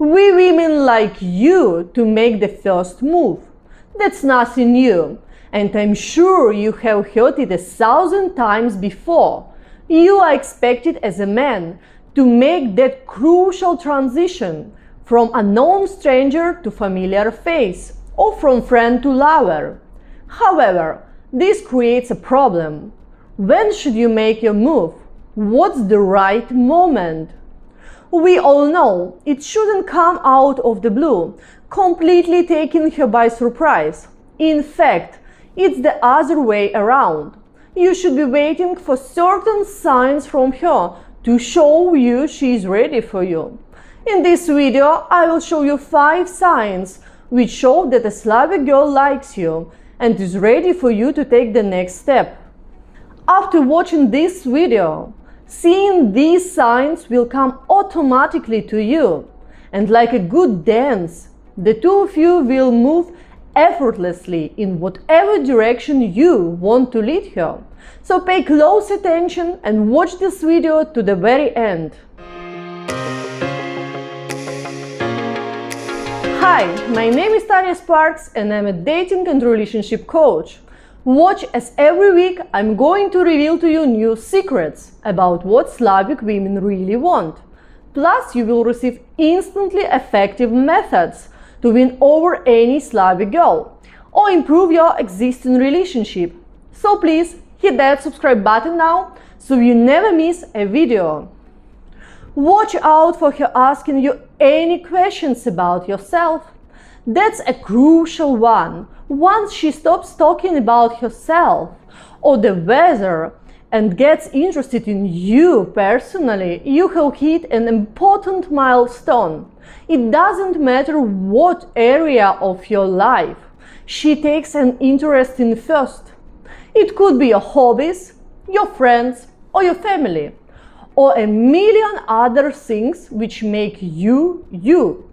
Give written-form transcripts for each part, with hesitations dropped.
We women like you to make the first move. That's nothing new, and I'm sure you have heard it 1,000 times before. You are expected as a man to make that crucial transition from a known stranger to familiar face, or from friend to lover. However, this creates a problem. When should you make your move? What's the right moment? We all know it shouldn't come out of the blue, completely taking her by surprise. In fact, it's the other way around. You should be waiting for certain signs from her to show you she is ready for you. In this video, I will show you 5 signs which show that a Slavic girl likes you and is ready for you to take the next step. After watching this video, seeing these signs will come automatically to you, and like a good dance, the two of you will move effortlessly in whatever direction you want to lead her. So pay close attention and watch this video to the very end. Hi, my name is Tanya Sparks and I'm a dating and relationship coach. Watch as every week I'm going to reveal to you new secrets about what Slavic women really want. Plus, you will receive instantly effective methods to win over any Slavic girl or improve your existing relationship. So please hit that subscribe button now so you never miss a video. Watch out for her asking you any questions about yourself. That's a crucial one. Once she stops talking about herself or the weather and gets interested in you personally, you have hit an important milestone. It doesn't matter what area of your life she takes an interest in first. It could be your hobbies, your friends, or your family, or a million other things which make you, you.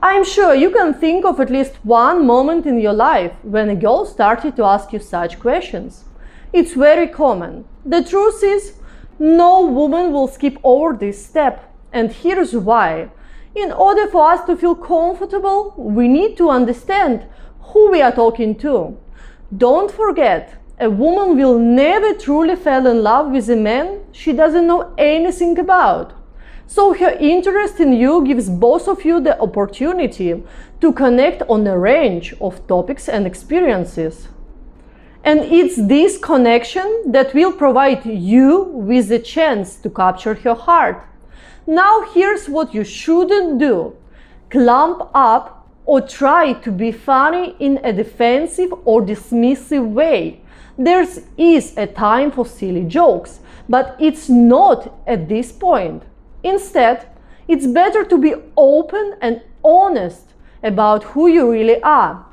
I'm sure you can think of at least one moment in your life when a girl started to ask you such questions. It's very common. The truth is, no woman will skip over this step, and here's why. In order for us to feel comfortable, we need to understand who we are talking to. Don't forget, a woman will never truly fall in love with a man she doesn't know anything about. So her interest in you gives both of you the opportunity to connect on a range of topics and experiences. And it's this connection that will provide you with the chance to capture her heart. Now here's what you shouldn't do. Clamp up or try to be funny in a defensive or dismissive way. There is a time for silly jokes, but it's not at this point. Instead, it's better to be open and honest about who you really are.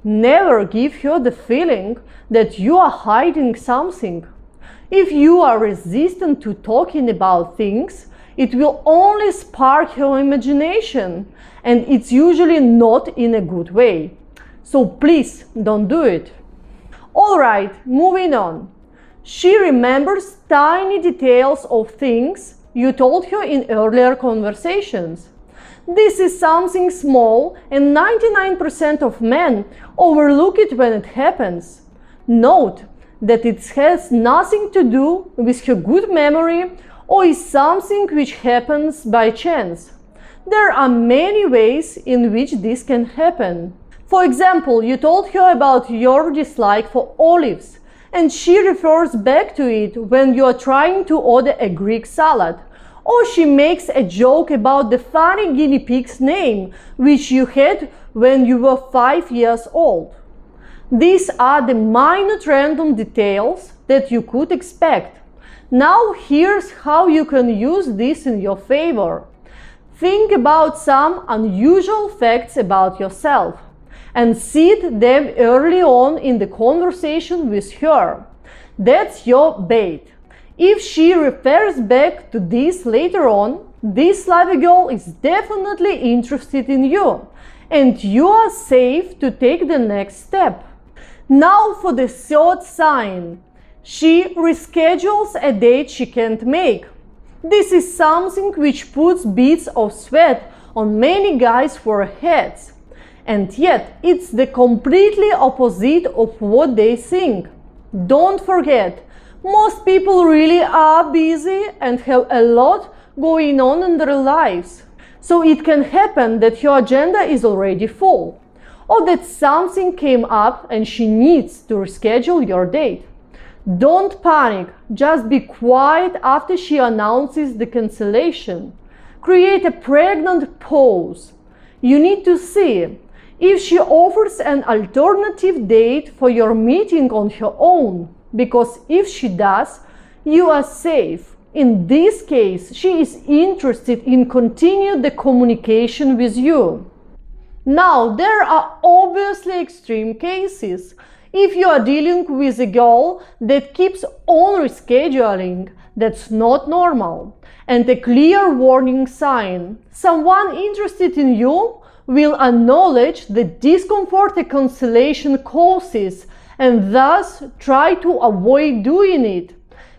Never give her the feeling that you are hiding something. If you are resistant to talking about things, it will only spark her imagination, and it's usually not in a good way. So please don't do it. Alright, moving on. She remembers tiny details of things you told her in earlier conversations. This is something small and 99% of men overlook it when it happens. Note that it has nothing to do with her good memory or is something which happens by chance. There are many ways in which this can happen. For example, you told her about your dislike for olives, and she refers back to it when you are trying to order a Greek salad. Or she makes a joke about the funny guinea pig's name, which you had when you were 5 years old. These are the minute random details that you could expect. Now here's how you can use this in your favor. Think about some unusual facts about yourself and seed them early on in the conversation with her. That's your bait. If she refers back to this later on, this Slavic girl is definitely interested in you, and you are safe to take the next step. Now for the third sign. She reschedules a date she can't make. This is something which puts beads of sweat on many guys' foreheads. And yet, it's the completely opposite of what they think. Don't forget, most people really are busy and have a lot going on in their lives. So it can happen that your agenda is already full, or that something came up and she needs to reschedule your date. Don't panic, just be quiet after she announces the cancellation. Create a pregnant pause. You need to see if she offers an alternative date for your meeting on her own, because if she does, you are safe. In this case, she is interested in continuing the communication with you. Now, there are obviously extreme cases. If you are dealing with a girl that keeps on rescheduling, that's not normal. And a clear warning sign. Someone interested in you will acknowledge the discomfort a cancellation causes and thus try to avoid doing it.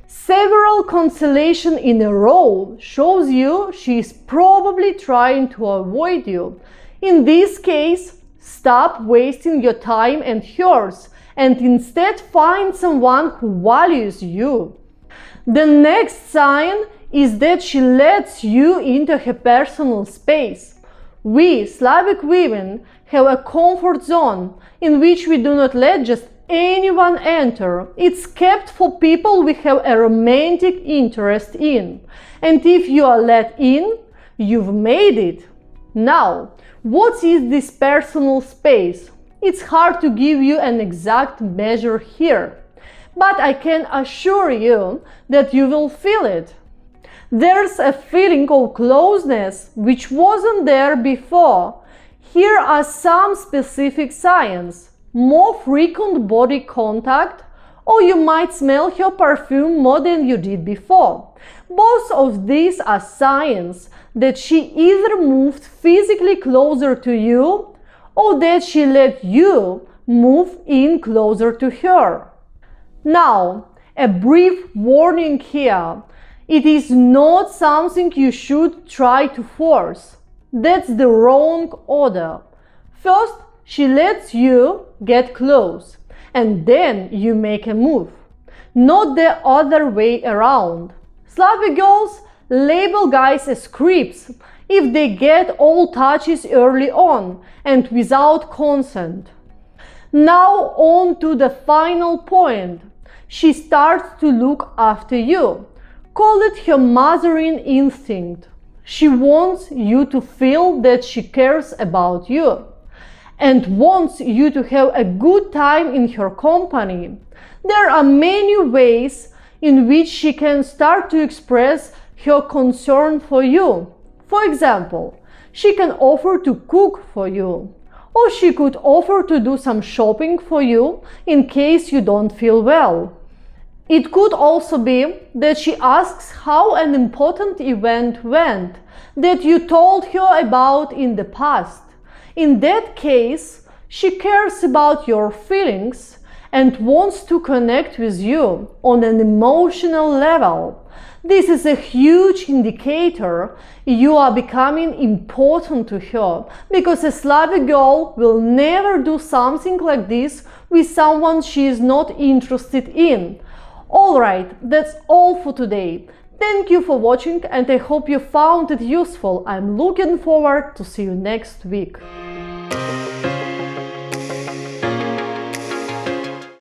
Several cancellations in a row shows you she is probably trying to avoid you. In this case, stop wasting your time and hers and instead find someone who values you. The next sign is that she lets you into her personal space. We, Slavic women, have a comfort zone in which we do not let just anyone enter. It's kept for people we have a romantic interest in. And if you are let in, you've made it. Now, what is this personal space? It's hard to give you an exact measure here, but I can assure you that you will feel it. There's a feeling of closeness which wasn't there before. Here are some specific signs. More frequent body contact, or you might smell her perfume more than you did before. Both of these are signs that she either moved physically closer to you or that she let you move in closer to her. Now, a brief warning here. It is not something you should try to force. That's the wrong order. First, she lets you get close, and then you make a move. Not the other way around. Slavic girls label guys as creeps if they get all touches early on and without consent. Now on to the final point. She starts to look after you. Call it her mothering instinct. She wants you to feel that she cares about you and wants you to have a good time in her company. There are many ways in which she can start to express her concern for you. For example, she can offer to cook for you, or she could offer to do some shopping for you in case you don't feel well. It could also be that she asks how an important event went that you told her about in the past. In that case, she cares about your feelings and wants to connect with you on an emotional level. This is a huge indicator you are becoming important to her, because a Slavic girl will never do something like this with someone she is not interested in. Alright, that's all for today. Thank you for watching and I hope you found it useful. I'm looking forward to see you next week.